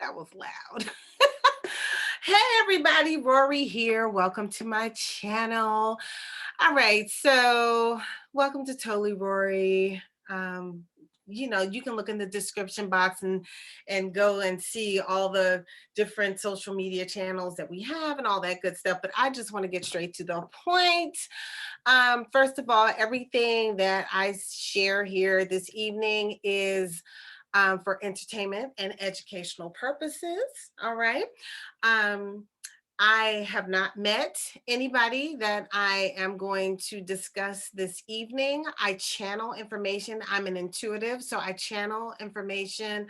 That was loud. Hey everybody, Rorree here. Welcome to my channel. All right, so welcome to Totally Rorree. Um, you can look in the description box and go and see all the different social media channels that we have and all that good stuff. But I just want to get straight to the point. First of all, everything that I share here this evening is for entertainment and educational purposes. All right. Um, I have not met anybody that I am going to discuss this evening. I channel information. I'm an intuitive, so I channel information.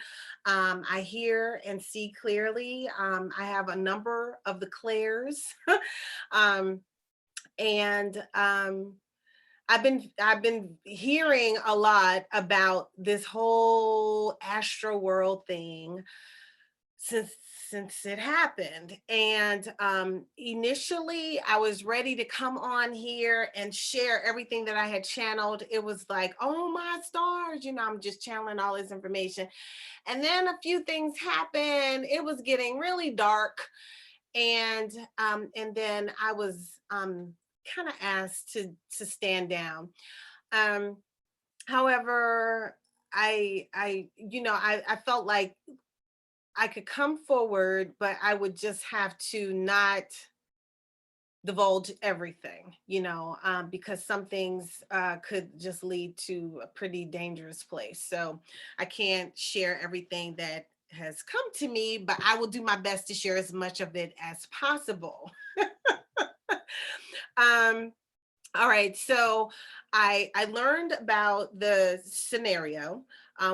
I hear and see clearly. I have a number of the clairs. um, and I've been hearing a lot about this whole AstroWorld thing since since it happened. And initially I was ready to come on here and share everything that I had channeled. It was like, oh my stars, I'm just channeling all this information. And then a few things happened. It was getting really dark. And then I was kind of asked to stand down. Um, however, I felt like I could come forward, but I would just have to not divulge everything, because some things could just lead to a pretty dangerous place. So I can't share everything that has come to me, but I will do my best to share as much of it as possible. um, all right, so I learned about the scenario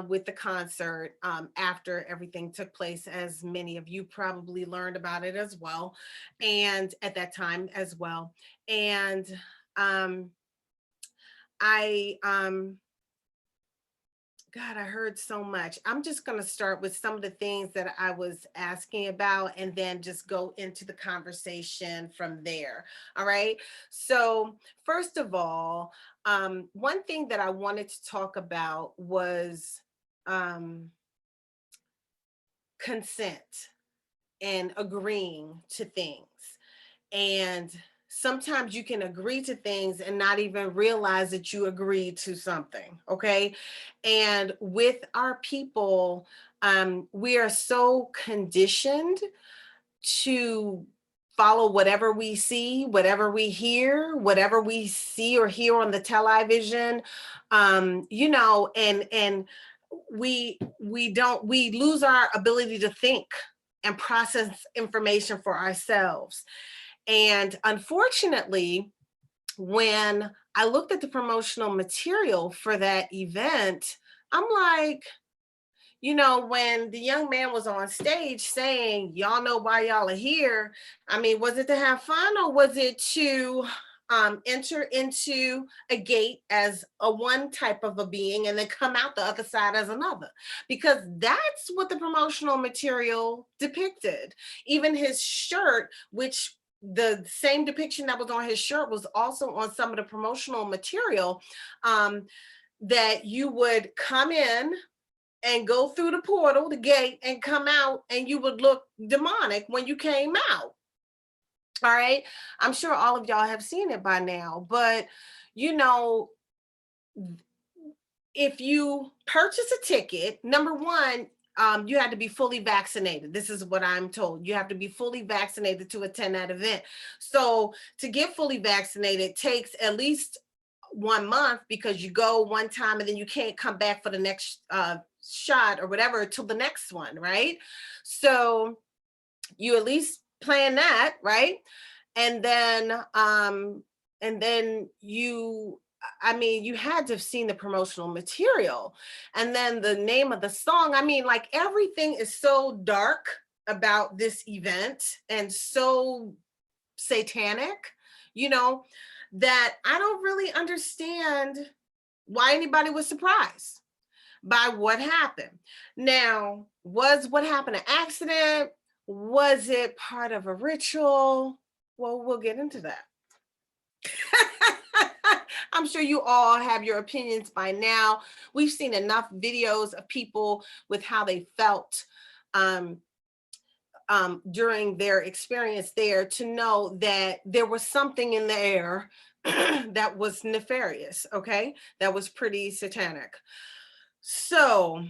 with the concert after everything took place, as many of you probably learned about it as well, and at that time as well. And um, I God, I heard so much. I'm just going to start with some of the things that I was asking about and then just go into the conversation from there. All right. So, first of all, one thing that I wanted to talk about was um, consent and agreeing to things. And sometimes you can agree to things and not even realize that you agreed to something. Okay. And with our people, we are so conditioned to follow whatever we see, whatever we hear, whatever we see or hear on the television, and we lose our ability to think and process information for ourselves. And unfortunately, when I looked at the promotional material for that event, I'm like, when the young man was on stage saying, y'all know why y'all are here. I mean, was it to have fun or was it to enter into a gate as a one type of a being and then come out the other side as another? Because that's what the promotional material depicted. Even his shirt, which the same depiction that was on his shirt was also on some of the promotional material, that you would come in and go through the portal, the gate, and come out, and you would look demonic when you came out. All right. I'm sure all of y'all have seen it by now, but you know, if you purchase a ticket, number one, you had to be fully vaccinated. This is what I'm told. You have to be fully vaccinated to attend that event. So to get fully vaccinated takes at least 1 month because you go one time and then you can't come back for the next shot or whatever till the next one, right? So you at least plan that, right? And then you, I mean, you had to have seen the promotional material. And then the name of the song, I mean, like everything is so dark about this event and so satanic, you know, that I don't really understand why anybody was surprised by what happened. Now, was what happened an accident? Was it part of a ritual? Well, we'll get into that. I'm sure you all have your opinions by now. We've seen enough videos of people with how they felt. Um, during their experience there to know that there was something in the air that was nefarious, okay? That was pretty satanic. So,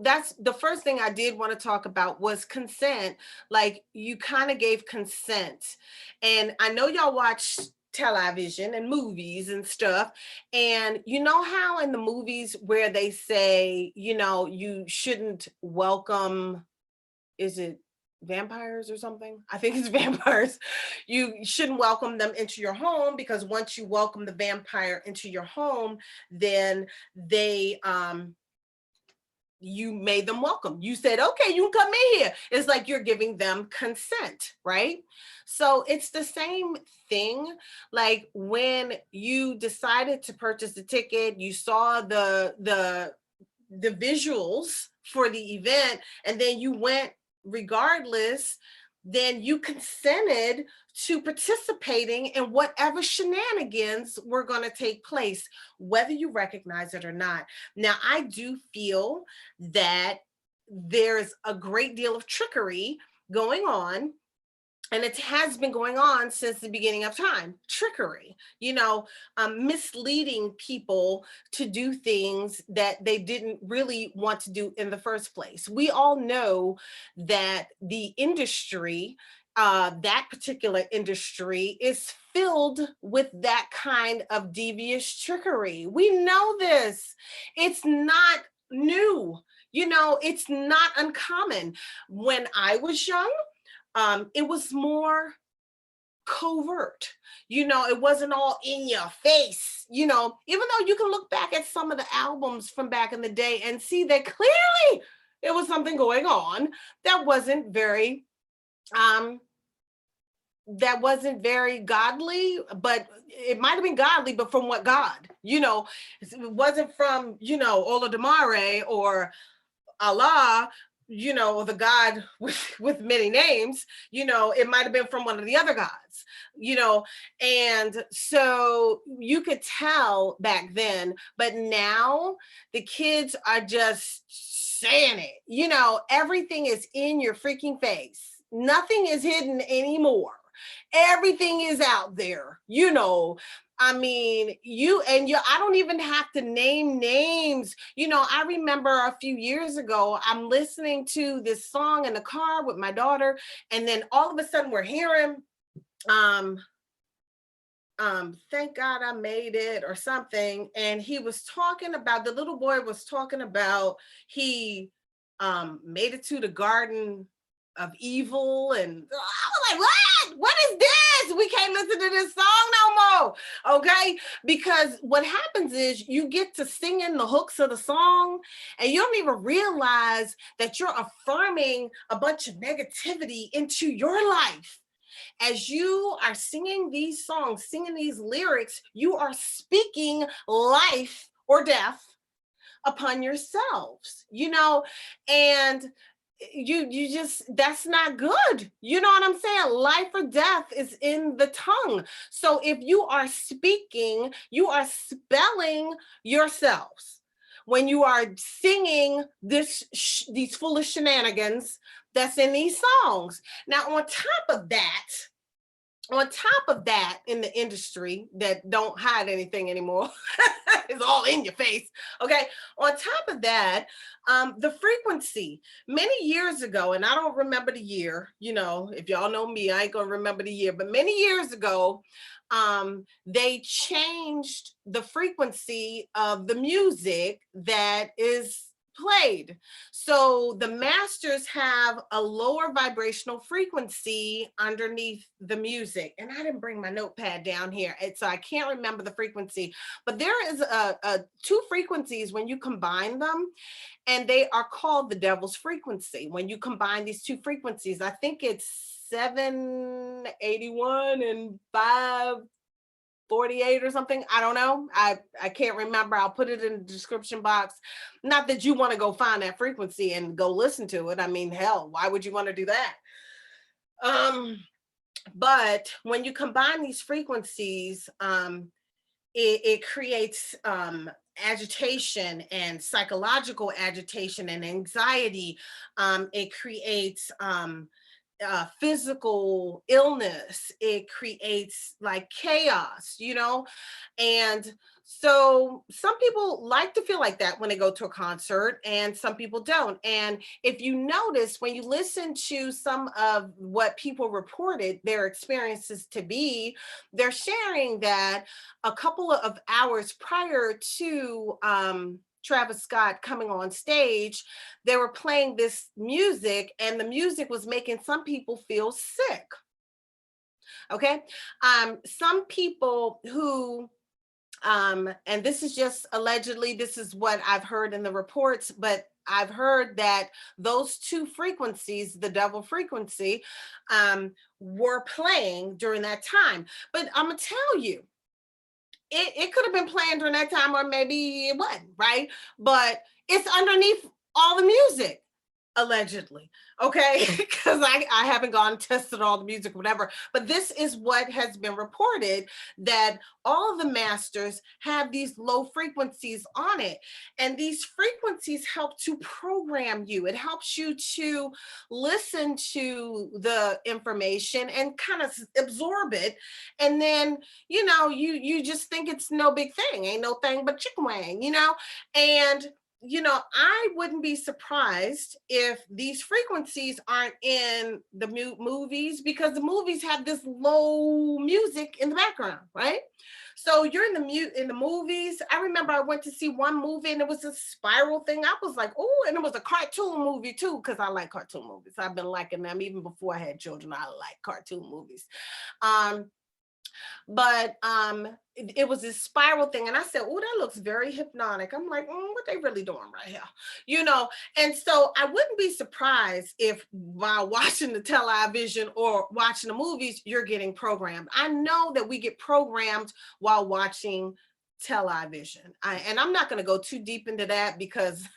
that's the first thing I did want to talk about was consent. Like, you kind of gave consent. And I know y'all watch television and movies and stuff. And you know how in the movies where they say, you shouldn't welcome, is it vampires or something? I think it's vampires. You shouldn't welcome them into your home, because once you welcome the vampire into your home, then they you made them welcome. You said, okay, you can come in here. It's like you're giving them consent, right? So it's the same thing. Like when you decided to purchase the ticket, you saw the visuals for the event, and then you went regardless, then you consented to participating in whatever shenanigans were going to take place, whether you recognize it or not. Now, I do feel that there's a great deal of trickery going on, and it has been going on since the beginning of time. Trickery, misleading people to do things that they didn't really want to do in the first place. We all know that the industry, that particular industry, is filled with that kind of devious trickery. We know this. It's not new. It's not uncommon. When I was young, it was more covert. It wasn't all in your face, even though you can look back at some of the albums from back in the day and see that clearly it was something going on that wasn't very godly, but it might have been godly, but from what God, it wasn't from, Olodumare or Allah, or the God with many names, it might have been from one of the other gods, and so you could tell back then, but now the kids are just saying it, everything is in your freaking face. Nothing is hidden anymore. Everything is out there, I mean, I don't even have to name names. I remember a few years ago, I'm listening to this song in the car with my daughter, and then all of a sudden we're hearing, thank God I made it or something. And he was talking about, the little boy was talking about, he made it to the garden of evil, and I was like, what is this? We can't listen to this song no more, okay? Because what happens is you get to singing the hooks of the song, and you don't even realize that you're affirming a bunch of negativity into your life. As you are singing these songs, singing these lyrics, you are speaking life or death upon yourselves, and you just, that's not good. You know what I'm saying? Life or death is in the tongue. So if you are speaking, you are spelling yourselves when you are singing these foolish shenanigans that's in these songs. Now, on top of that, in the industry that don't hide anything anymore, it's all in your face, okay? On top of that, the frequency. Many years ago, and I don't remember the year, if y'all know me, I ain't gonna remember the year, but many years ago, they changed the frequency of the music that is played. So the masters have a lower vibrational frequency underneath the music. And I didn't bring my notepad down here, and so I can't remember the frequency, but there is two frequencies when you combine them, and they are called the devil's frequency. When you combine these two frequencies, I think it's 781 and 548 or something. I don't know. I can't remember. I'll put it in the description box. Not that you want to go find that frequency and go listen to it. I mean, hell, why would you want to do that? But when you combine these frequencies, it creates agitation and psychological agitation and anxiety. It creates physical illness. It creates like chaos, you know? And so some people like to feel like that when they go to a concert, and some people don't. And if you notice, when you listen to some of what people reported their experiences to be, they're sharing that a couple of hours prior to Travis Scott coming on stage, they were playing this music, and the music was making some people feel sick. Okay. Some people who and this is just allegedly, this is what I've heard in the reports, but I've heard that those two frequencies, the double frequency, were playing during that time. But I'm gonna tell you, it could have been playing during that time, or maybe it wasn't, right? But it's underneath all the music, allegedly. Okay. Because I haven't gone and tested all the music, whatever. But this is what has been reported, that all of the masters have these low frequencies on it. And these frequencies help to program you. It helps you to listen to the information and kind of absorb it. And then, you just think it's no big thing, ain't no thing but chicken wing, and I wouldn't be surprised if these frequencies aren't in the movies, because the movies have this low music in the background, right? So you're in the movies. I remember I went to see one movie, and it was a spiral thing. I was like, oh, and it was a cartoon movie too, because I like cartoon movies. I've been liking them even before I had children. I like cartoon movies. But it was this spiral thing, and I said, oh, that looks very hypnotic. I'm like, what they really doing right here, and so I wouldn't be surprised if while watching the television or watching the movies, you're getting programmed. I know that we get programmed while watching television. And I'm not going to go too deep into that, because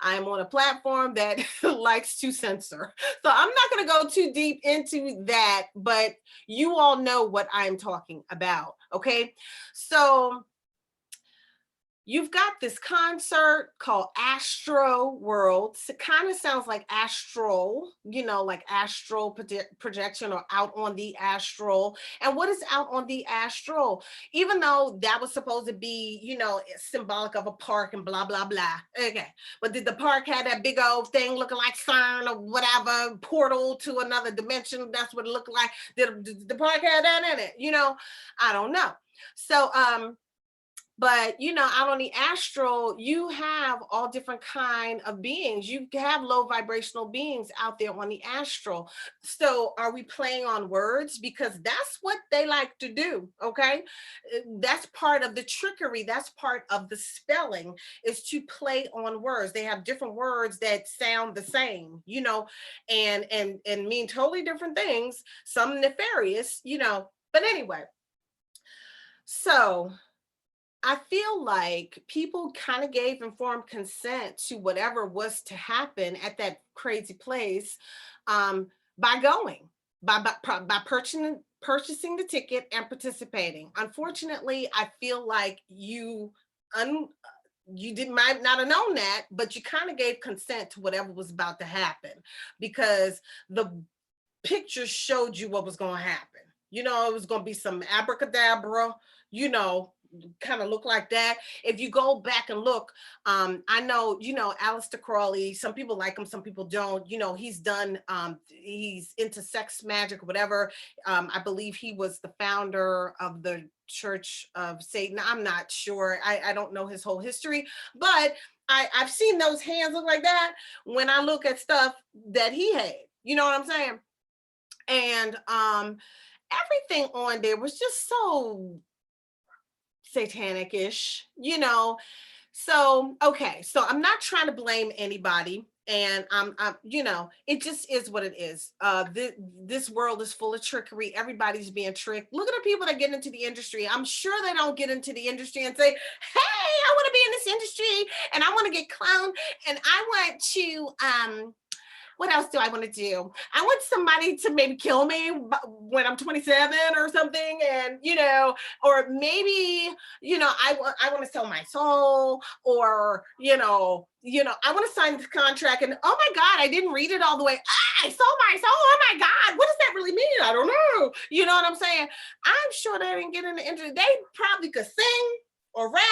I'm on a platform that likes to censor. So I'm not going to go too deep into that, but you all know what I'm talking about. Okay. So you've got this concert called AstroWorld. It kind of sounds like astral, like astral projection, or out on the astral. And what is out on the astral? Even though that was supposed to be, symbolic of a park and blah, blah, blah. Okay. But did the park have that big old thing looking like CERN or whatever, portal to another dimension? That's what it looked like. Did the park have that in it? I don't know. So, but out on the astral, you have all different kind of beings. You have low vibrational beings out there on the astral. So are we playing on words? Because that's what they like to do. Okay. That's part of the trickery. That's part of the spelling, is to play on words. They have different words that sound the same, and mean totally different things, some nefarious, but anyway. So I feel like people kind of gave informed consent to whatever was to happen at that crazy place, by going, by purchasing the ticket and participating. Unfortunately, I feel like you might not have known that, but you kind of gave consent to whatever was about to happen, because the pictures showed you what was going to happen. It was going to be some abracadabra, kind of look like that. If you go back and look, I know, Aleister Crowley, some people like him, some people don't. He's done, he's into sex magic or whatever. I believe he was the founder of the Church of Satan. I'm not sure. I don't know his whole history, but I've seen those hands look like that when I look at stuff that he had. You know what I'm saying? And everything on there was just so satanic-ish, So, okay. So I'm not trying to blame anybody. And I'm it just is what it is. This world is full of trickery. Everybody's being tricked. Look at the people that get into the industry. I'm sure they don't get into the industry and say, hey, I want to be in this industry and I want to get clowned and I want to what else do I want to do? I want somebody to maybe kill me when I'm 27 or something. And, or maybe, I want to sell my soul, or, I want to sign this contract and, oh my God, I didn't read it all the way. I sold my soul. Oh my God, what does that really mean? I don't know. You know what I'm saying? I'm sure they didn't get in the industry. They probably could sing or rap,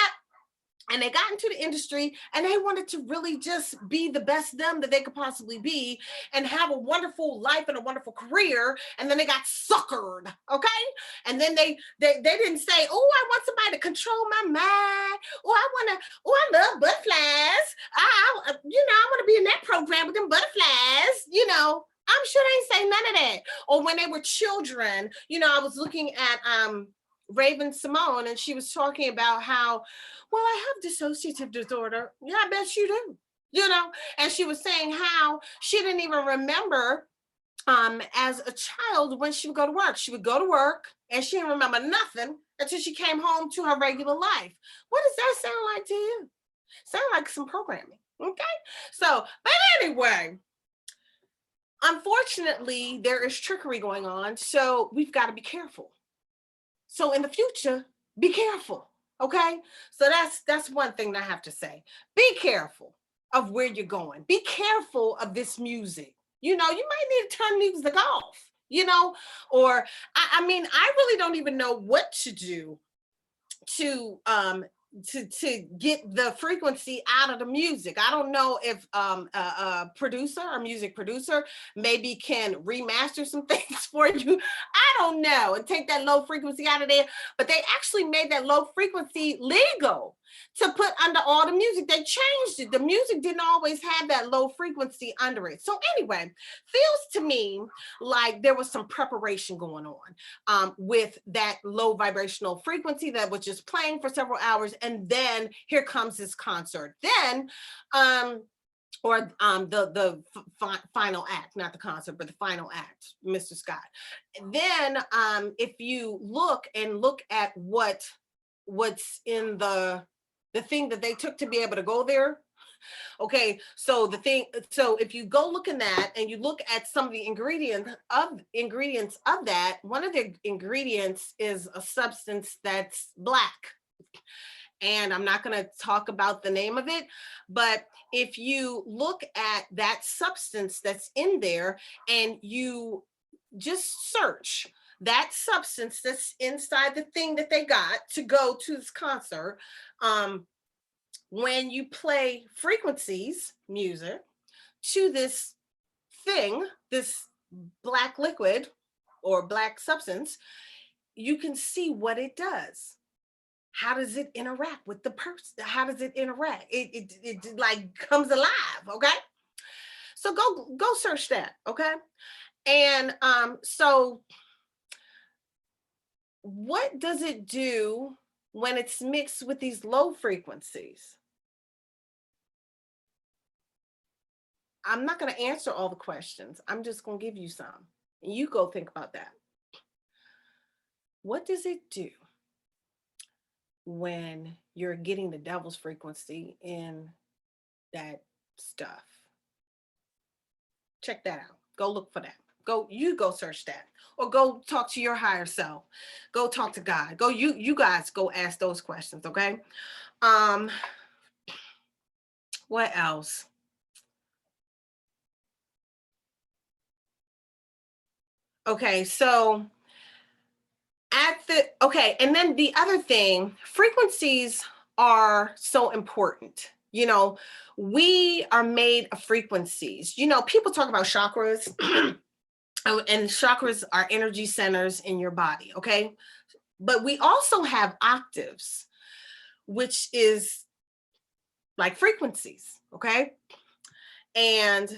and they got into the industry and they wanted to really just be the best them that they could possibly be and have a wonderful life and a wonderful career. And then they got suckered. Okay. And then they didn't say, oh, I want somebody to control my mind. I love butterflies. I want to be in that program with them butterflies. I'm sure they ain't say none of that. Or when they were children, I was looking at Raven Simone, and she was talking about how, well, I have dissociative disorder. Yeah, I bet you do. And she was saying how she didn't even remember as a child when she would go to work. She would go to work and she didn't remember nothing until she came home to her regular life. What does that sound like to you? Sound like some programming. Okay. So, but anyway, unfortunately, there is trickery going on. So we've got to be careful. So in the future, be careful. Okay. So that's one thing that I have to say. Be careful of where you're going. Be careful of this music. You might need to turn music off, or I mean, I really don't even know what to do to get the frequency out of the music. I don't know if a producer or music producer maybe can remaster some things for you. I don't know, and take that low frequency out of there. But they actually made that low frequency legal to put under all the music. They changed it. The music didn't always have that low frequency under it. So anyway, feels to me like there was some preparation going on with that low vibrational frequency that was just playing for several hours. And then here comes this concert. Then, the final act, not the concert, but the final act, Mr. Scott. Then, if you look at what's in the thing that they took to be able to go there. Okay, so if you go look in that and you look at some of the ingredients of that, one of the ingredients is a substance that's black. And I'm not going to talk about the name of it, but if you look at that substance that's in there and you just search that substance that's inside the thing that they got to go to this concert, when you play frequencies music to this thing, this black liquid or black substance, you can see what it does. How does it interact with the person? How does it interact? It like comes alive. Okay. So go search that. Okay. And so what does it do when it's mixed with these low frequencies? I'm not going to answer all the questions. I'm just going to give you some. And you go think about that. What does it do when you're getting the devil's frequency in that stuff? Check that out. Go look for that. Go search that, or go talk to your higher self. Go talk to God. You guys go ask those questions. Okay. What else? Okay. So and then the other thing, frequencies are so important. We are made of frequencies. People talk about chakras, and chakras are energy centers in your body. Okay. But we also have octaves, which is like frequencies. Okay. And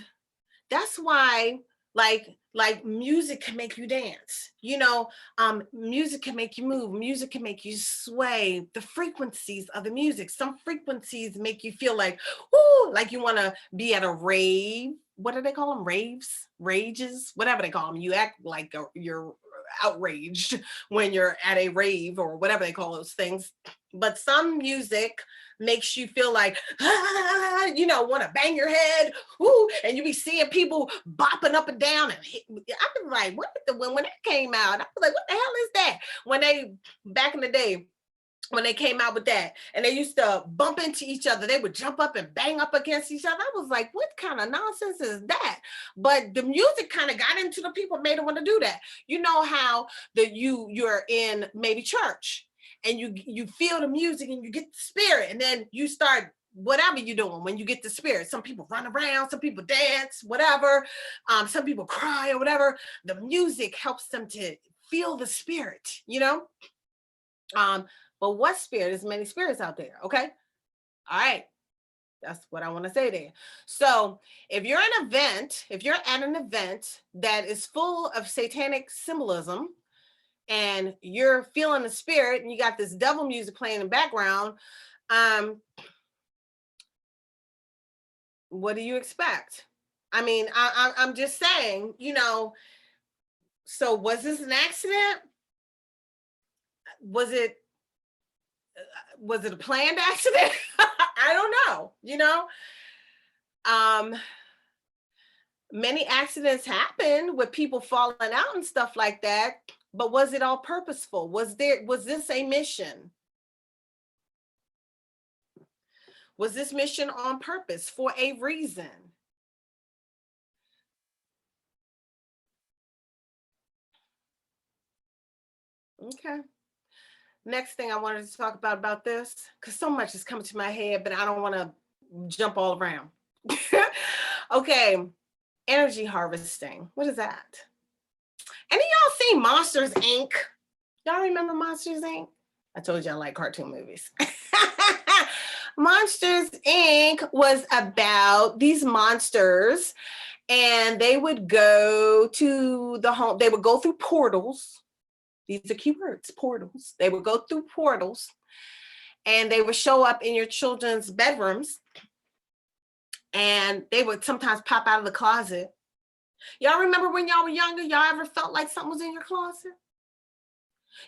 that's why, like music can make you dance, music can make you move, music can make you sway. The frequencies of the music, some frequencies make you feel like, ooh, like you want to be at a rave. What do they call them? Rages, whatever they call them. You act like you're outraged when you're at a rave or whatever they call those things. But some music makes you feel like, you know, want to bang your head, ooh, and you be seeing people bopping up and down. And I was like, what the, when that came out, I was like, what the hell is that? When they, back in the day, when they came out with that and they used to bump into each other, they would jump up and bang up against each other. I was like, what kind of nonsense is that? But the music kind of got into the people, made them want to do that. You know how you're in maybe church and you feel the music and you get the spirit, and then you start whatever you're doing when you get the spirit. Some people run around, some people dance, whatever. Some people cry or whatever. The music helps them to feel the spirit, you know? But what spirit? There's many spirits out there, okay? All right. That's what I want to say there. So if you're at an event that is full of satanic symbolism and you're feeling the spirit and you got this devil music playing in the background, what do you expect? I mean, I'm just saying, you know, so was this an accident? Was it a planned accident? I don't know, you know. Many accidents happen with people falling out and stuff like that, but was it all purposeful? Was this a mission? Was this mission on purpose for a reason? Okay. Next thing I wanted to talk about this, because so much is coming to my head, but I don't want to jump all around. Okay, energy harvesting. What is that? Any of y'all seen Monsters Inc? Y'all remember Monsters Inc? I told you I like cartoon movies. Monsters Inc was about these monsters, and they would go to the home. They would go through portals. These are keywords, portals. They would go through portals and they would show up in your children's bedrooms, and they would sometimes pop out of the closet. Y'all remember when y'all were younger, y'all ever felt like something was in your closet?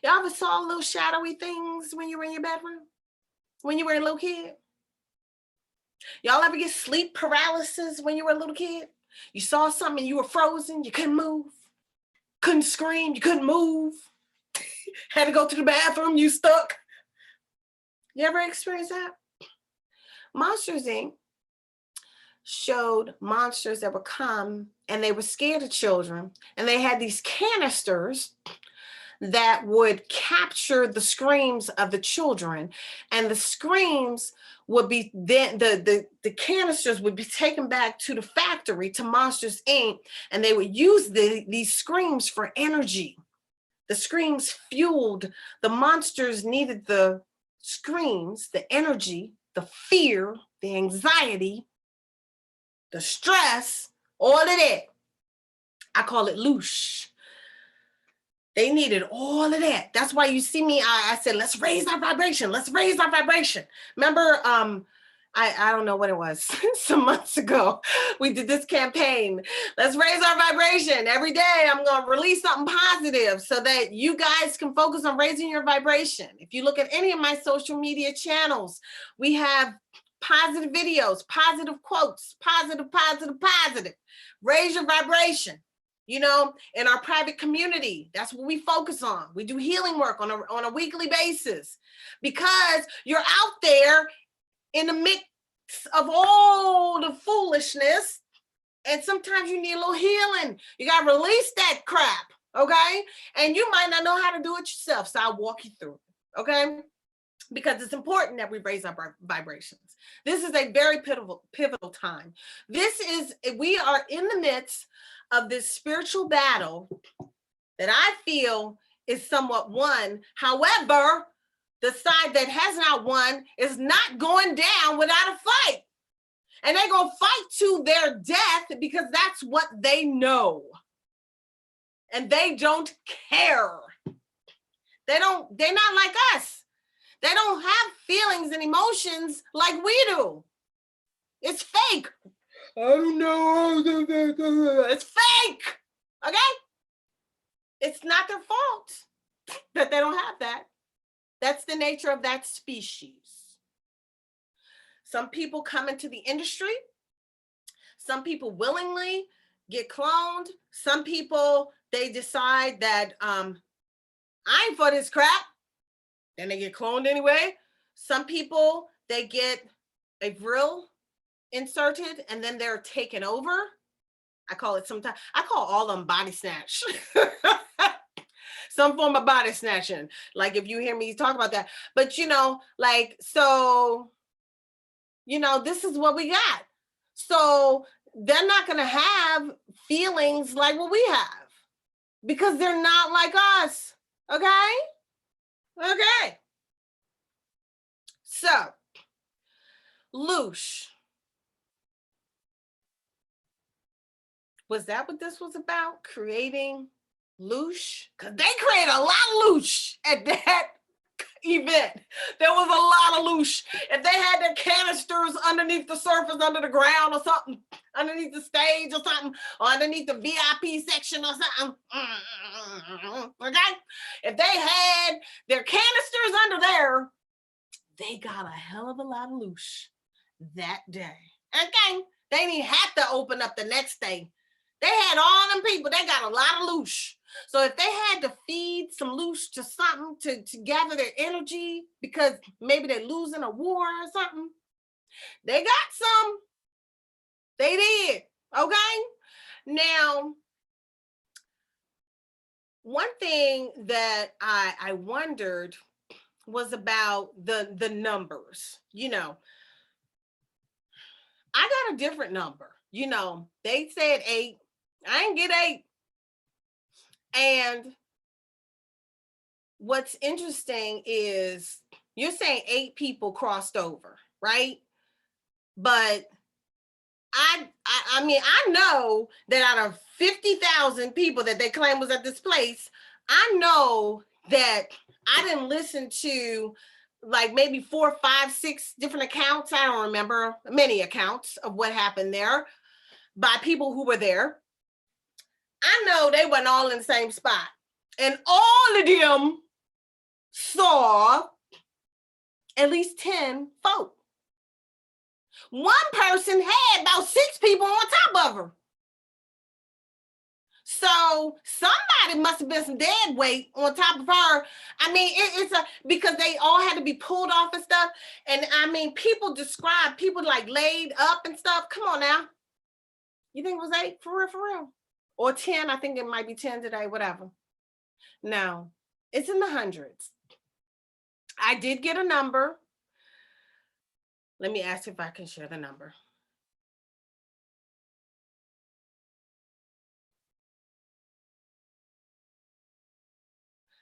Y'all ever saw little shadowy things when you were in your bedroom? When you were a little kid? Y'all ever get sleep paralysis when you were a little kid? You saw something and you were frozen, you couldn't move, couldn't scream, you couldn't move. Had to go to the bathroom, you stuck. You ever experienced that? Monsters Inc. showed monsters that would come and they were scared of children, and they had these canisters that would capture the screams of the children, and the screams would be then the canisters would be taken back to the factory, to Monsters Inc., and they would use these screams for energy. The screams fueled, the monsters needed the screams, the energy, the fear, the anxiety, the stress, all of that. I call it loosh. They needed all of that. That's why you see me, I said, let's raise our vibration. Let's raise our vibration. Remember, I don't know what it was, some months ago, we did this campaign. Let's raise our vibration. Every day I'm going to release something positive so that you guys can focus on raising your vibration. If you look at any of my social media channels, we have positive videos, positive quotes, positive, positive, positive. Raise your vibration. You know, in our private community, that's what we focus on. We do healing work on a weekly basis, because you're out there in the mix of all the foolishness, and sometimes you need a little healing. You got to release that crap, okay? And you might not know how to do it yourself, so I'll walk you through it, okay? Because it's important that we raise our vibrations. This is a very pivotal time. We are in the midst of this spiritual battle that I feel is somewhat won. However, the side that has not won is not going down without a fight. And they're going to fight to their death because that's what they know. And they don't care. They're not like us. They don't have feelings and emotions like we do. It's fake. I don't know. It's fake. Okay? It's not their fault that they don't have that. That's the nature of that species. Some people come into the industry. Some people willingly get cloned. Some people, they decide that I ain't for this crap. Then they get cloned anyway. Some people, they get a vril inserted and then they're taken over. I call all them body snatch. Some form of body snatching. Like if you hear me talk about that. But like, so, this is what we got. So they're not going to have feelings like what we have because they're not like us. Okay? Okay. So, Loosh. Was that what this was about? Creating Loosh? Because they created a lot of Loosh at that event. There was a lot of Loosh. If they had their canisters underneath the surface, under the ground or something, underneath the stage or something, or underneath the VIP section or something, okay? If they had their canisters under there, they got a hell of a lot of Loosh that day. Okay? They didn't have to open up the next day. They had all them people. They got a lot of Loosh. So if they had to feed some Loosh to something to gather their energy because maybe they're losing a war or something, they got some. They did. Okay? Now, one thing that I wondered was about the numbers. I got a different number. They said 8. I didn't get 8. And what's interesting is you're saying 8 people crossed over, right? But I mean, I know that out of 50,000 people that they claim was at this place, I know that I didn't listen to like maybe 4, 5, 6 different accounts. I don't remember many accounts of what happened there by people who were there. I know they weren't all in the same spot. And all of them saw at least 10 folk. One person had about 6 people on top of her. So somebody must have been some dead weight on top of her. I mean, because they all had to be pulled off and stuff. And I mean, people like laid up and stuff. Come on now. You think it was 8 for real? Or 10, I think it might be 10 today, whatever. No, it's in the hundreds. I did get a number. Let me ask if I can share the number.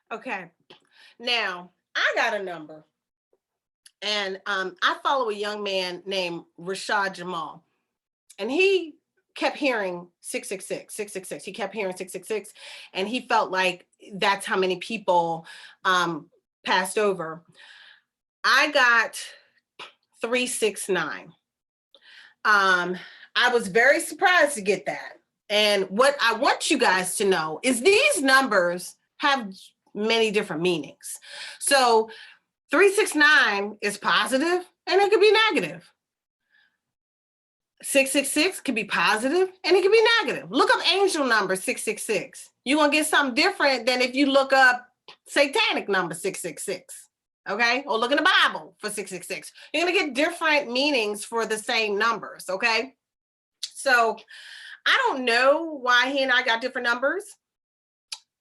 Okay, now I got a number. And I follow a young man named Rashad Jamal. And he kept hearing 666, 666. He kept hearing 666. And he felt like that's how many people passed over. I got 369. I was very surprised to get that. And what I want you guys to know is these numbers have many different meanings. So 369 is positive and it could be negative. 666 could be positive and it could be negative. Look up angel number 666. You're going to get something different than if you look up satanic number 666. Okay? Or look in the Bible for 666. You're going to get different meanings for the same numbers. Okay? So I don't know why he and I got different numbers.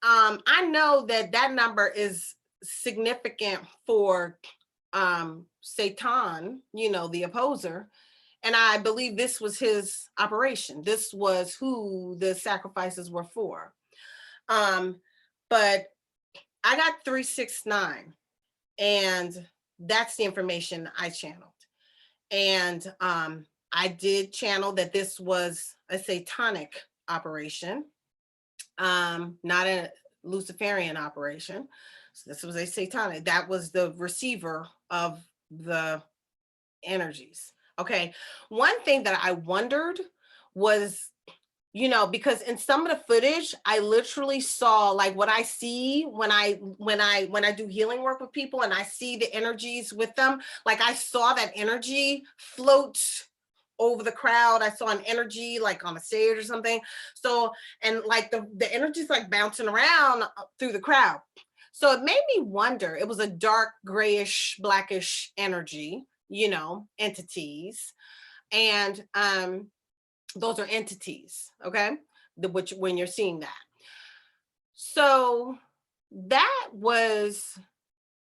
I know that number is significant for Satan, the opposer. And I believe this was his operation. This was who the sacrifices were for. But I got 369, and that's the information I channeled. And I did channel that this was a satanic operation, not a Luciferian operation. So this was a satanic. That was the receiver of the energies. Okay. One thing that I wondered was you know, because in some of the footage, I literally saw like what I see when I do healing work with people and I see the energies with them. Like I saw that energy float over the crowd. I saw an energy like on a stage or something. So, and like the energy's like bouncing around through the crowd. So it made me wonder, it was a dark grayish, blackish energy, you know, entities. And those are entities, okay? Which when you're seeing that. So that was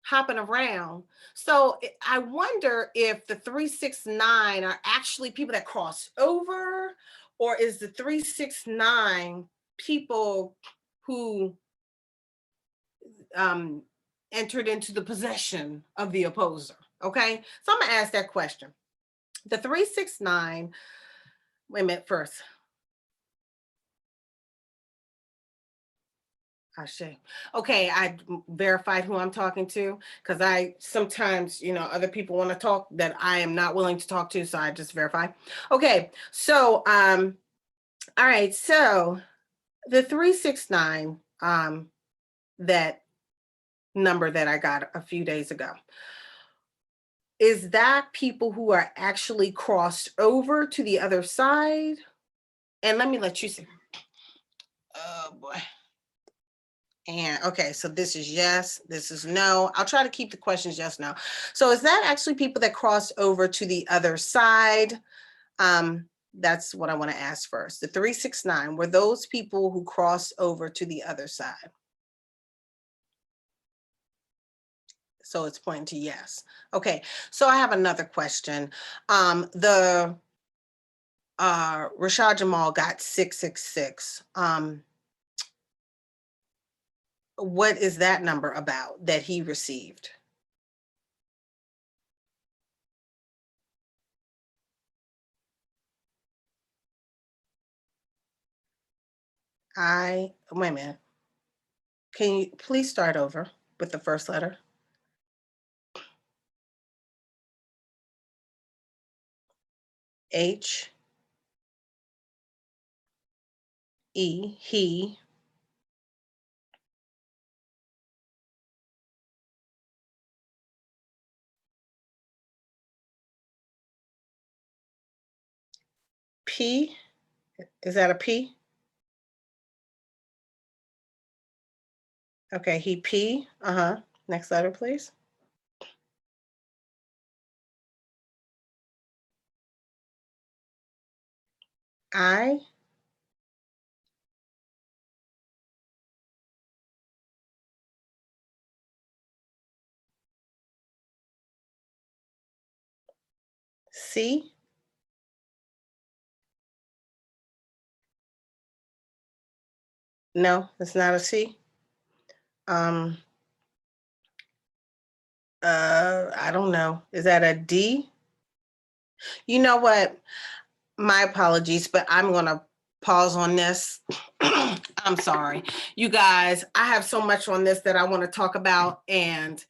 hopping around. So I wonder if the 369 are actually people that cross over, or is the 369 people who entered into the possession of the opposer? Okay, so I'm gonna ask that question. The 369, wait a minute first. Ashe. Okay, I verified who I'm talking to because I sometimes, you know, other people want to talk that I am not willing to talk to, so I just verify. Okay, so all right, so the 369, that number that I got a few days ago, is that people who are actually crossed over to the other side? And let me let you see. Oh boy. And okay, so this is yes, this is no. I'll try to keep the questions yes, no. So is that actually people that crossed over to the other side? That's what I want to ask first. The 369, were those people who crossed over to the other side? So it's pointing to yes. Okay, so I have another question. The Rashad Jamal got 666. What is that number about that he received? Wait a minute. Can you please start over with the first letter? H, E, he. P, is that a P? Okay, he P, Next letter, please. I, C, no, it's not a C. Um, I don't know. Is that a D? You know what? My apologies, but I'm gonna pause on this. I'm sorry. You guys, I have so much on this that I want to talk about, and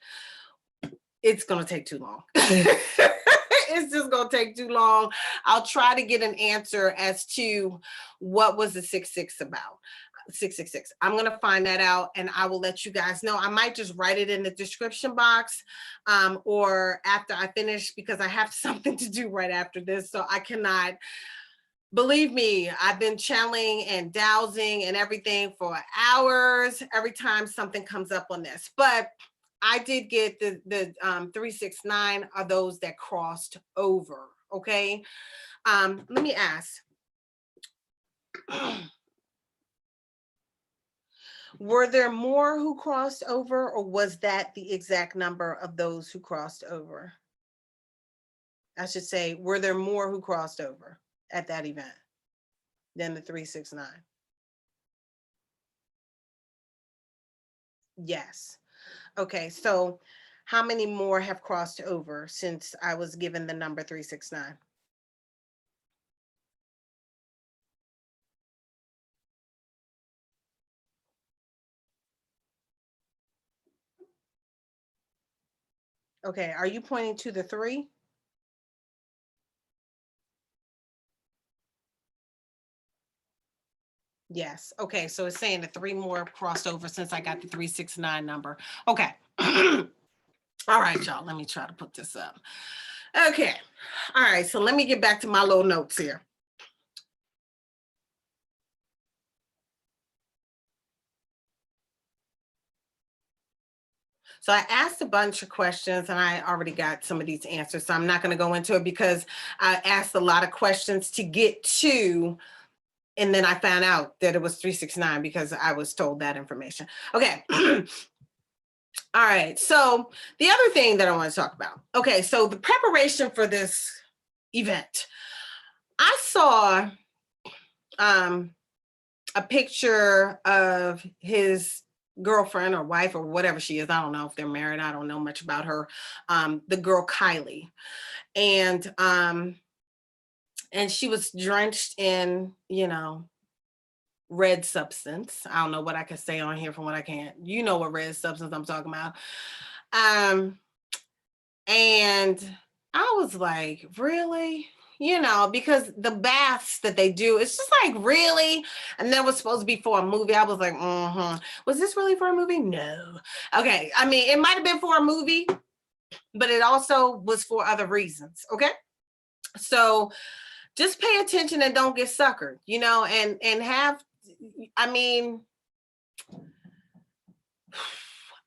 it's gonna take too long. It's just gonna take too long. I'll try to get an answer as to what was the 66 about. 666. I'm gonna find that out and I will let you guys know. I might just write it in the description box, or after I finish, because I have something to do right after this. So I cannot, believe me, I've been channeling and dowsing and everything for hours every time something comes up on this. But I did get the 369 are those that crossed over. Okay. Let me ask. Were there more who crossed over, or was that the exact number of those who crossed over? I should say, were there more who crossed over at that event than the 369? Yes. Okay, so how many more have crossed over since I was given the number 369? Okay, are you pointing to the 3? Yes. Okay. So it's saying the 3 more crossed over since I got the 369 number. Okay. All right, y'all. Let me try to put this up. Okay. All right. So let me get back to my little notes here. So I asked a bunch of questions and I already got some of these answers. So I'm not going to go into it because I asked a lot of questions to get to, and then I found out that it was 369 because I was told that information. Okay. All right. So the other thing that I want to talk about. Okay. So the preparation for this event, I saw a picture of his girlfriend or wife or whatever she is. I don't know if they're married. I don't know much about her. The girl Kylie, and she was drenched in, red substance. I don't know what I can say on here from what I can't. You know what red substance I'm talking about. And I was like, really? Because the baths that they do, it's just like, really? And that was supposed to be for a movie. I was like, was this really for a movie? No. Okay. I mean, it might have been for a movie, but it also was for other reasons. Okay. So just pay attention and don't get suckered, and have, I mean,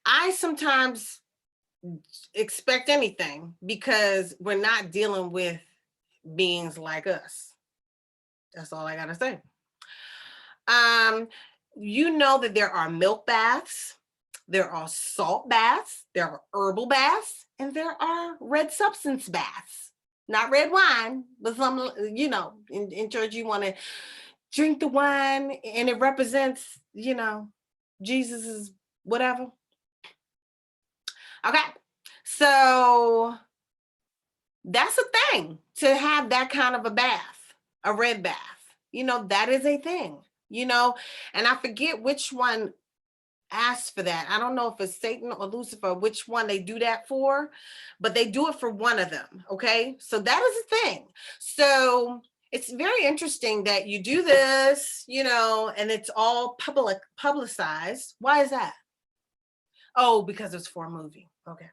I sometimes expect anything because we're not dealing with beings like us. That's all I gotta say. You know that there are milk baths, there are salt baths, there are herbal baths, and there are red substance baths. Not red wine, but some, in church you want to drink the wine and it represents, Jesus's whatever. Okay. So that's a thing to have that kind of a bath, a red bath. That is a thing, and I forget which one asked for that. I don't know if it's Satan or Lucifer, which one they do that for, but they do it for one of them. Okay. So that is a thing. So it's very interesting that you do this, and it's all publicized. Why is that? Oh, because it's for a movie. Okay.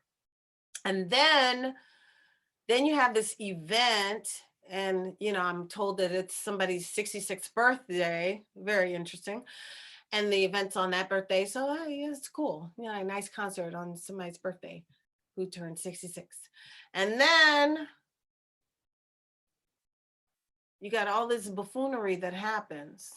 And then you have this event, and I'm told that it's somebody's 66th birthday. Very interesting. And the event's on that birthday, so yeah, it's cool. A nice concert on somebody's birthday who turned 66. And then you got all this buffoonery that happens.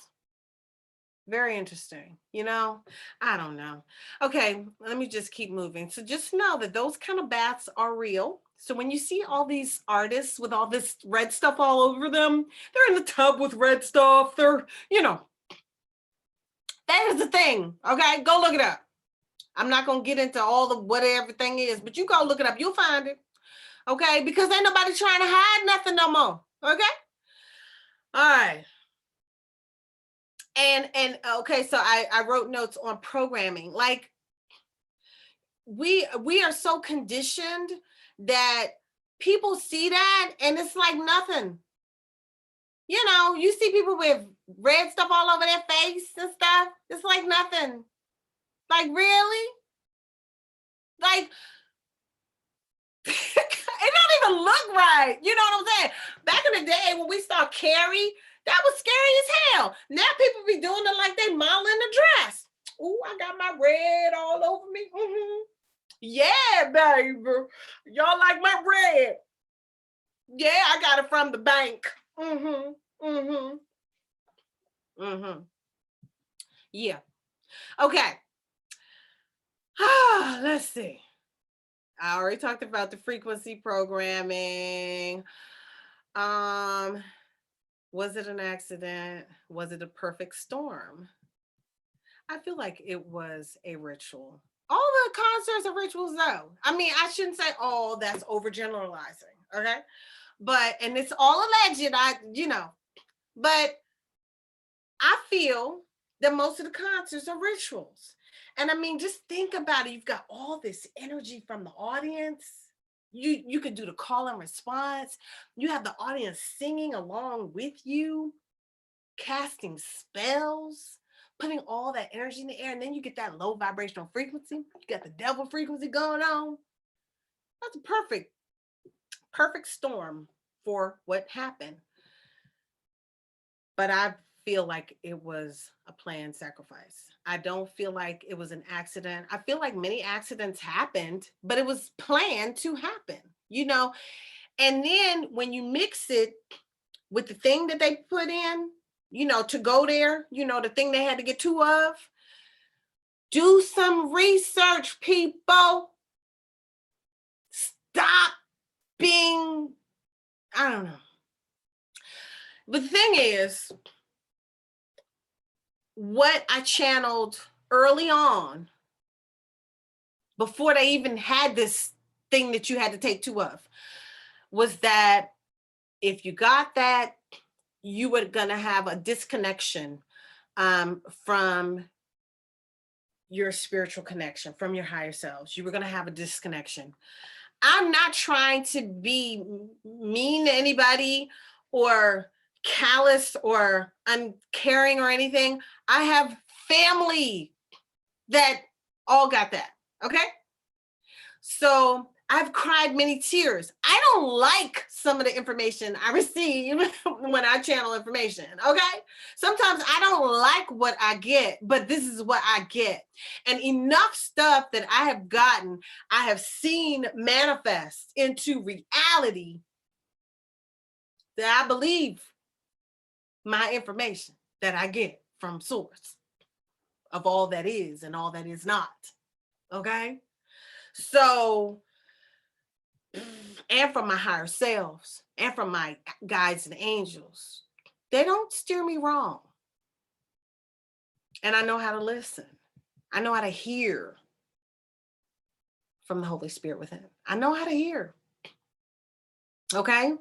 Very interesting. I don't know. Okay, let me just keep moving. So just know that those kind of baths are real. So when you see all these artists with all this red stuff all over them, they're in the tub with red stuff. They're, that is the thing. Okay, go look it up. I'm not going to get into all the what everything is, but you go look it up. You'll find it. Okay, because ain't nobody trying to hide nothing no more. Okay. All right. And okay, so I wrote notes on programming. Like we are so conditioned that people see that and it's like nothing. You see people with red stuff all over their face and stuff. It's like nothing. Like, really? Like, it don't even look right. You know what I'm saying? Back in the day when we saw Carrie, that was scary as hell. Now people be doing it like they modeling a dress. Ooh, I got my red all over me. Mm-hmm. Yeah, baby. Y'all like my red? Yeah, I got it from the bank. Mm-hmm. Mm-hmm. Mm-hmm. Yeah. Okay. Let's see. I already talked about the frequency programming. Was it an accident? Was it a perfect storm? I feel like it was a ritual. All the concerts are rituals, though. I mean, I shouldn't say all. That's overgeneralizing. Okay, and it's all alleged. But I feel that most of the concerts are rituals. And I mean, just think about it. You've got all this energy from the audience. You could do the call and response. You have the audience singing along with you. casting spells, putting all that energy in the air, and then you get that low vibrational frequency. You got the devil frequency going on. That's a perfect storm for what happened. But I feel like it was a planned sacrifice. I don't feel like it was an accident. I feel like many accidents happened, but it was planned to happen, you know? And then when you mix it with the thing that they put in, you know, to go there, you know, the thing they had to get two of, do some research, people. Stop being, I don't know. But the thing is, what I channeled early on, before they even had this thing that you had to take two of, was that if you got that, you were going to have a disconnection from your spiritual connection, from your higher selves. You were going to have a disconnection. I'm not trying to be mean to anybody or callous or uncaring or anything. I have family that all got that, okay? So I've cried many tears. I don't like some of the information I receive when I channel information, okay? Sometimes I don't like what I get, but this is what I get. And enough stuff that I have gotten, I have seen manifest into reality that I believe my information that I get from source of all that is and all that is not, okay? So, and from my higher selves and from my guides and angels, they don't steer me wrong. And I know how to listen. I know how to hear from the Holy Spirit within. I know how to hear. Okay?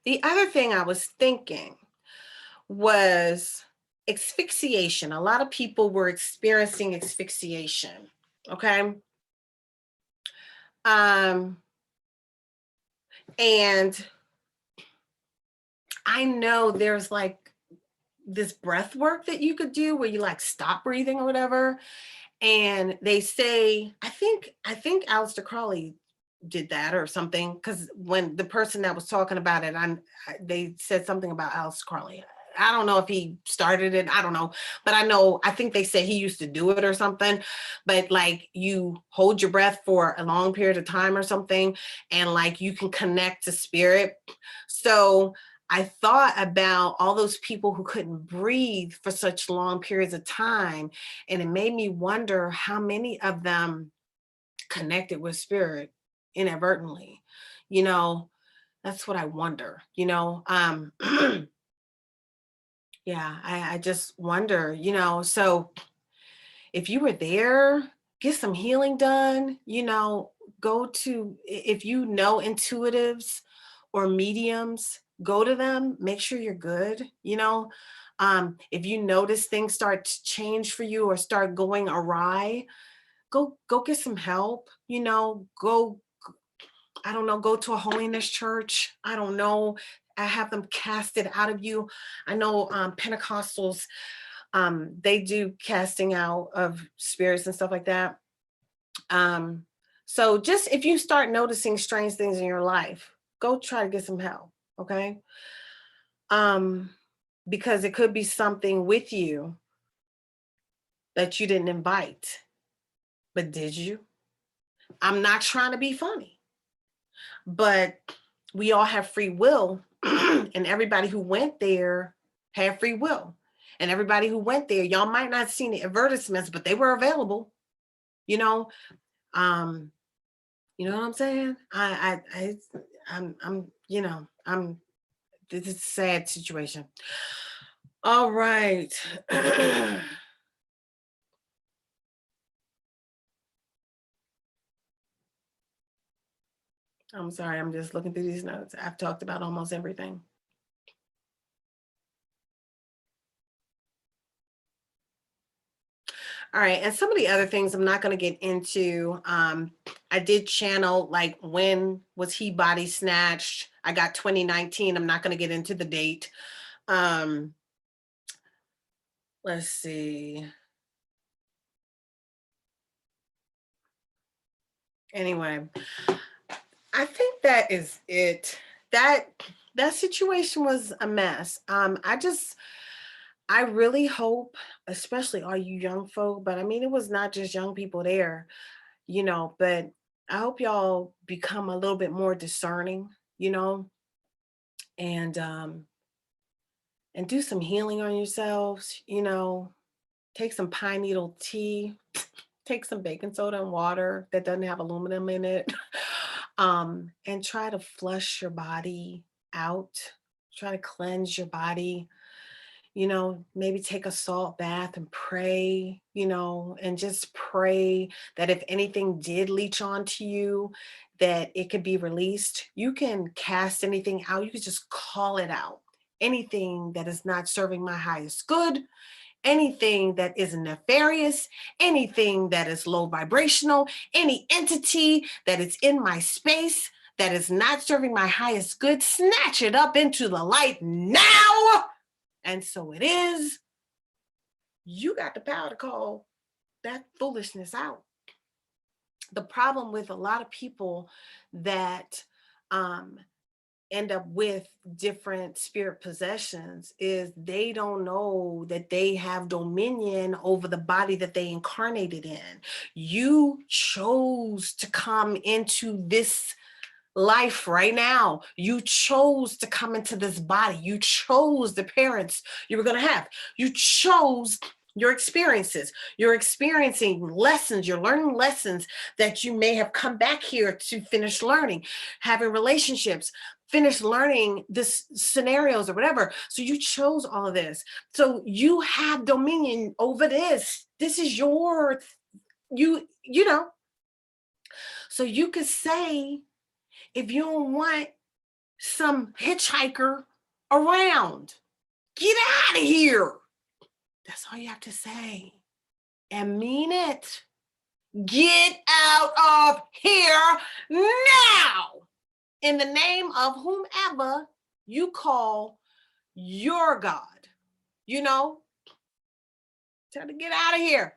The other thing I was thinking was asphyxiation. A lot of people were experiencing asphyxiation. Okay. And I know there's like this breath work that you could do where you like stop breathing or whatever. And they say, I think Aleister Crowley did that or something, because when the person that was talking about it, they said something about Aleister Crowley. I don't know if he started it. I don't know. But I think they said he used to do it or something. But like you hold your breath for a long period of time or something, and like you can connect to spirit. So I thought about all those people who couldn't breathe for such long periods of time. And it made me wonder how many of them connected with spirit inadvertently. You know, that's what I wonder, you know. Yeah, I just wonder, you know, so if you were there, get some healing done, you know, if you know intuitives or mediums, go to them, make sure you're good, you know. If you notice things start to change for you or start going awry, go get some help, you know, I don't know, go to a holiness church. I don't know. I have them cast it out of you. I know Pentecostals, they do casting out of spirits and stuff like that. So just if you start noticing strange things in your life, go try to get some help, okay? Because it could be something with you that you didn't invite, but did you? I'm not trying to be funny, but we all have free will, and everybody who went there had free will. And everybody who went there, y'all might not have seen the advertisements, but they were available. You know, you know what I'm saying? You know, this is a sad situation. All right. I'm sorry, I'm just looking through these notes. I've talked about almost everything. All right. And some of the other things I'm not going to get into. I did channel like when was he body snatched? I got 2019. I'm not going to get into the date. Let's see. Anyway, I think that is it. That situation was a mess. I really hope, especially all you young folk, but I mean, it was not just young people there, but I hope y'all become a little bit more discerning, and do some healing on yourselves, take some pine needle tea, take some baking soda and water that doesn't have aluminum in it, and try to flush your body out, try to cleanse your body, maybe take a salt bath and pray, and just pray that if anything did leach onto you, that it could be released. You can cast anything out. You can just call it out. Anything that is not serving my highest good, anything that is nefarious, anything that is low vibrational, any entity that is in my space that is not serving my highest good, snatch it up into the light now. And so it is. You got the power to call that foolishness out. The problem with a lot of people that end up with different spirit possessions is they don't know that they have dominion over the body that they incarnated in. You chose to come into this life right now. You chose to come into this body. You chose the parents you were going to have. You chose your experiences. You're experiencing lessons. You're learning lessons that you may have come back here to finish learning, having relationships, finish learning this scenarios or whatever. So you chose all of this. So you have dominion over this. This is your, you know. So you could say, if you don't want some hitchhiker around, get out of here. That's all you have to say. And mean it. Get out of here now. In the name of whomever you call your God. Tell to get out of here.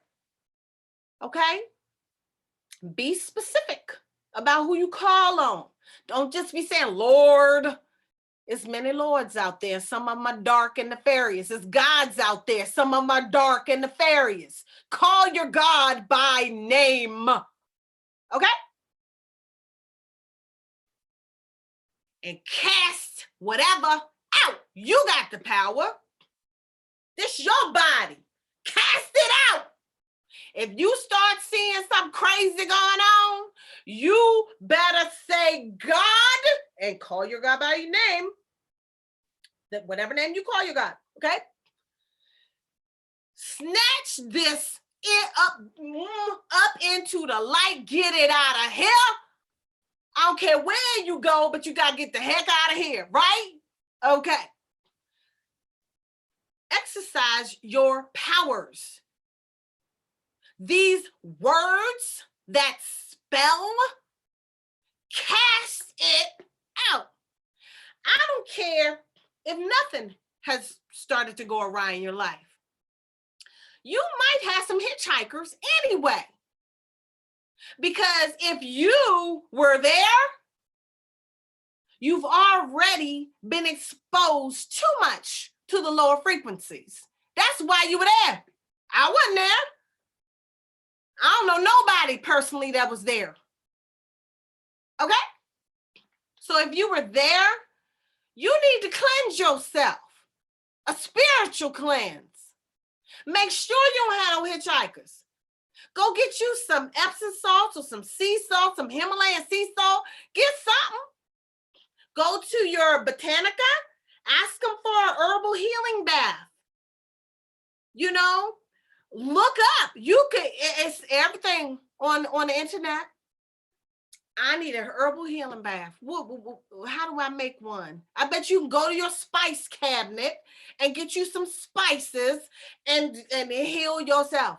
Okay? Be specific about who you call on. Don't just be saying, Lord. It's many lords out there. Some of them are dark and nefarious. It's gods out there. Some of them are dark and nefarious. Call your God by name. Okay? And cast whatever out. You got the power. This your body. Cast it out. If you start seeing something crazy going on, you better say God and call your God by your name. That whatever name you call your God, okay? Snatch this up into the light. Get it out of here. I don't care where you go, but you got to get the heck out of here, right? Okay. Exercise your powers. These words that spell, cast it out. I don't care if nothing has started to go awry in your life. You might have some hitchhikers anyway. Because if you were there, you've already been exposed too much to the lower frequencies. That's why you were there. I wasn't there. I don't know nobody personally that was there. Okay? So if you were there, you need to cleanse yourself. A spiritual cleanse. Make sure you don't have no hitchhikers. Go get you some Epsom salts or some sea salt, some Himalayan sea salt. Get something. Go to your Botanica. Ask them for an herbal healing bath. Look up. It's everything on the internet. I need an herbal healing bath. How do I make one? I bet you can go to your spice cabinet and get you some spices and heal yourself.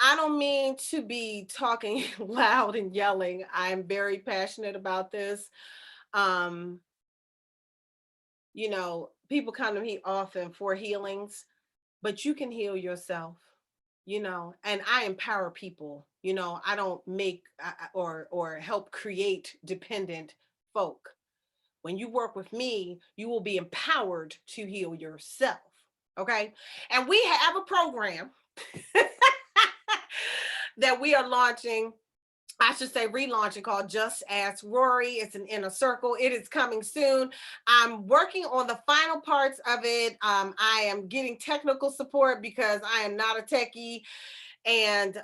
I don't mean to be talking loud and yelling. I'm very passionate about this. Um, people come to me often for healings, but you can heal yourself, and I empower people. I don't make or help create dependent folk. When you work with me, you will be empowered to heal yourself. Okay. And we have a program that we are launching, I should say relaunching, called Just Ask Rorree. It's an inner circle. It is coming soon. I'm working on the final parts of it. I am getting technical support because I am not a techie. And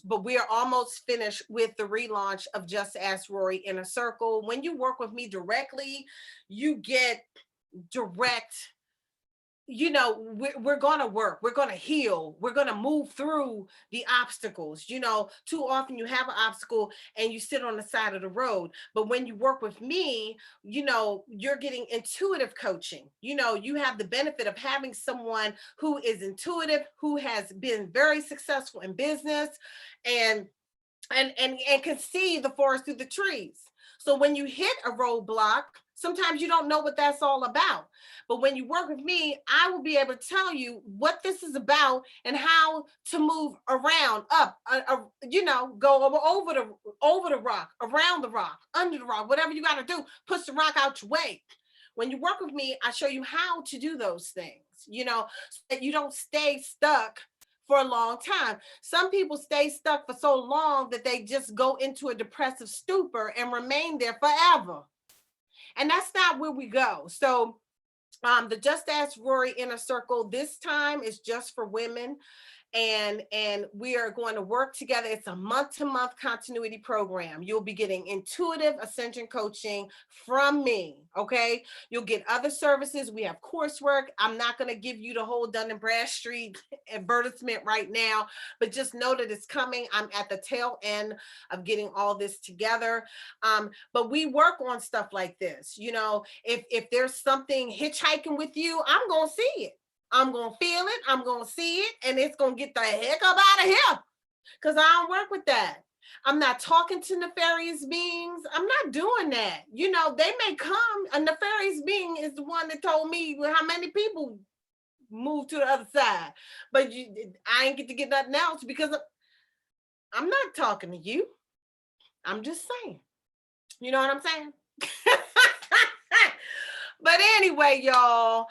but we are almost finished with the relaunch of Just Ask Rorree Inner Circle. When you work with me directly, you get direct, we're going to work, we're going to heal, we're going to move through the obstacles. Too often you have an obstacle and you sit on the side of the road, but when you work with me, you're getting intuitive coaching. You have the benefit of having someone who is intuitive, who has been very successful in business, and can see the forest through the trees. So when you hit a roadblock, sometimes you don't know what that's all about. But when you work with me, I will be able to tell you what this is about and how to move around, up, go over the rock, around the rock, under the rock, whatever you got to do, push the rock out your way. When you work with me, I show you how to do those things, so that you don't stay stuck for a long time. Some people stay stuck for so long that they just go into a depressive stupor and remain there forever. And that's not where we go. So the Just Ask Rorree Inner Circle this time is just for women. And we are going to work together. It's a month-to-month continuity program. You'll be getting intuitive ascension coaching from me. Okay. You'll get other services. We have coursework. I'm not going to give you the whole Dun and Bradstreet advertisement right now, but just know that it's coming. I'm at the tail end of getting all this together. But we work on stuff like this. If there's something hitchhiking with you, I'm going to see it. I'm going to feel it. I'm going to see it. And it's going to get the heck up out of here, because I don't work with that. I'm not talking to nefarious beings. I'm not doing that. They may come. A nefarious being is the one that told me how many people moved to the other side. But I ain't get to get nothing else because I'm not talking to you. I'm just saying. You know what I'm saying? But anyway, y'all,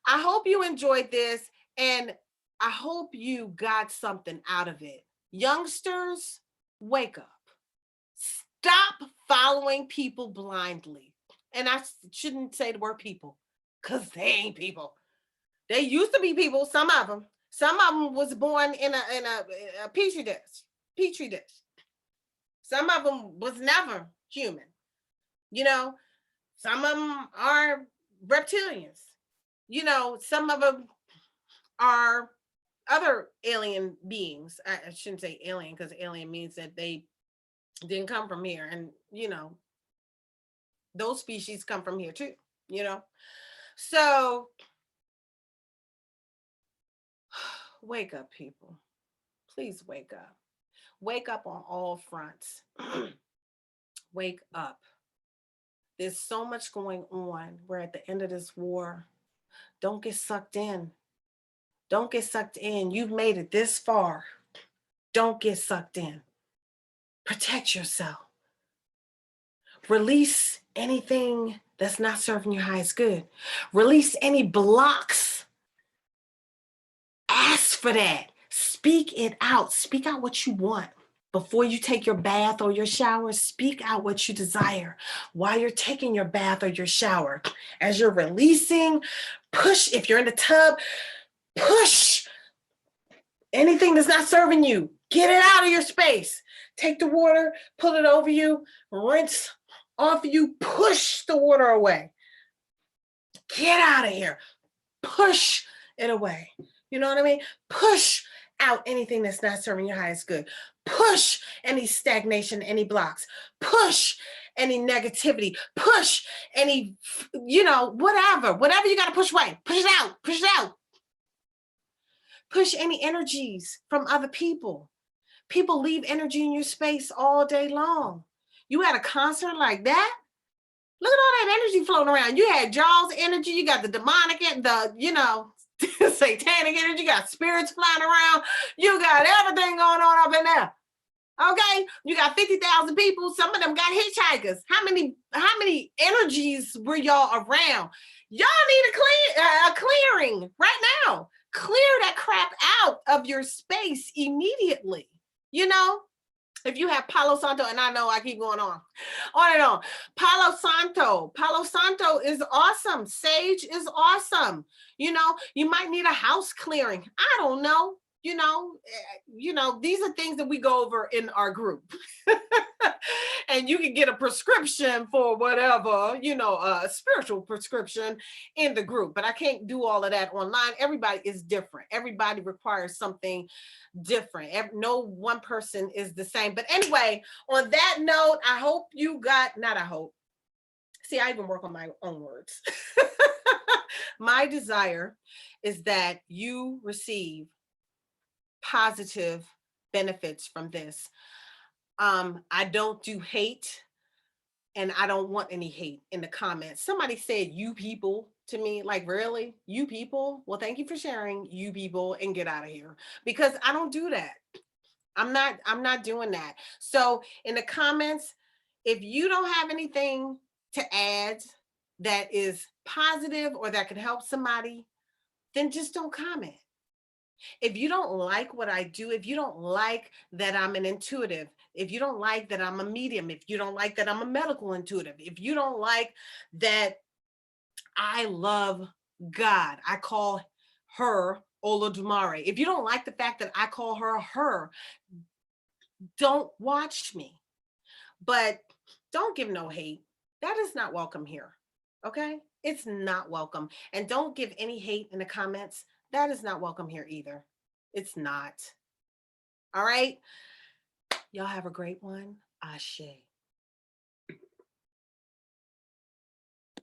I hope you enjoyed this, and I hope you got something out of it. Youngsters, wake up. Stop following people blindly. And I shouldn't say the word people, because they ain't people. They used to be people, some of them. Some of them was born in a petri dish. Some of them was never human. Some of them are reptilians. Some of them are other alien beings. I shouldn't say alien, because alien means that they didn't come from here. And, those species come from here too, So wake up, people. Please wake up. Wake up on all fronts. Wake up. There's so much going on. We're at the end of this war. Don't get sucked in. Don't get sucked in. You've made it this far. Don't get sucked in. Protect yourself. Release anything that's not serving your highest good. Release any blocks. Ask for that. Speak it out. Speak out what you want. Before you take your bath or your shower, speak out what you desire. While you're taking your bath or your shower, as you're releasing, push. If you're in the tub, push anything that's not serving you. Get it out of your space. Take the water, pull it over you, rinse off of you, push the water away. Get out of here. Push it away. You know what I mean? Push out anything that's not serving your highest good. Push any stagnation, any blocks. Push any negativity. Push any, whatever you got to push away. Push it out. Push it out. Push any energies from other people. People leave energy in your space all day long. You at a concert like that? Look at all that energy floating around. You had Jaws energy, you got the demonic, satanic energy, you got spirits flying around, you got everything going on up in there. Okay, you got 50,000 people. Some of them got hitchhikers. How many energies were y'all around? Y'all need a clearing right now. Clear that crap out of your space immediately. If you have Palo Santo, and I know I keep going on and on. Palo Santo is awesome. Sage is awesome. You might need a house clearing. I don't know. These are things that we go over in our group. And you can get a prescription for whatever, a spiritual prescription in the group. But I can't do all of that online. Everybody is different. Everybody requires something different. No one person is the same. But anyway, on that note, I hope you got, not I hope. See, I even work on my own words. My desire is that you receive positive benefits from this. I don't do hate, and I don't want any hate in the comments. Somebody said "you people" to me, like, really? You people? Well, thank you for sharing, you people, and get out of here, because I don't do that. I'm not doing that. So in the comments, if you don't have anything to add that is positive or that could help somebody, then just don't comment. If you don't like what I do, if you don't like that I'm an intuitive, if you don't like that I'm a medium, if you don't like that I'm a medical intuitive, if you don't like that I love God, I call her Olodumare. If you don't like the fact that I call her, don't watch me. But don't give no hate. That is not welcome here. Okay? It's not welcome. And don't give any hate in the comments. That is not welcome here either. It's not. All right? Y'all have a great one. Ashe.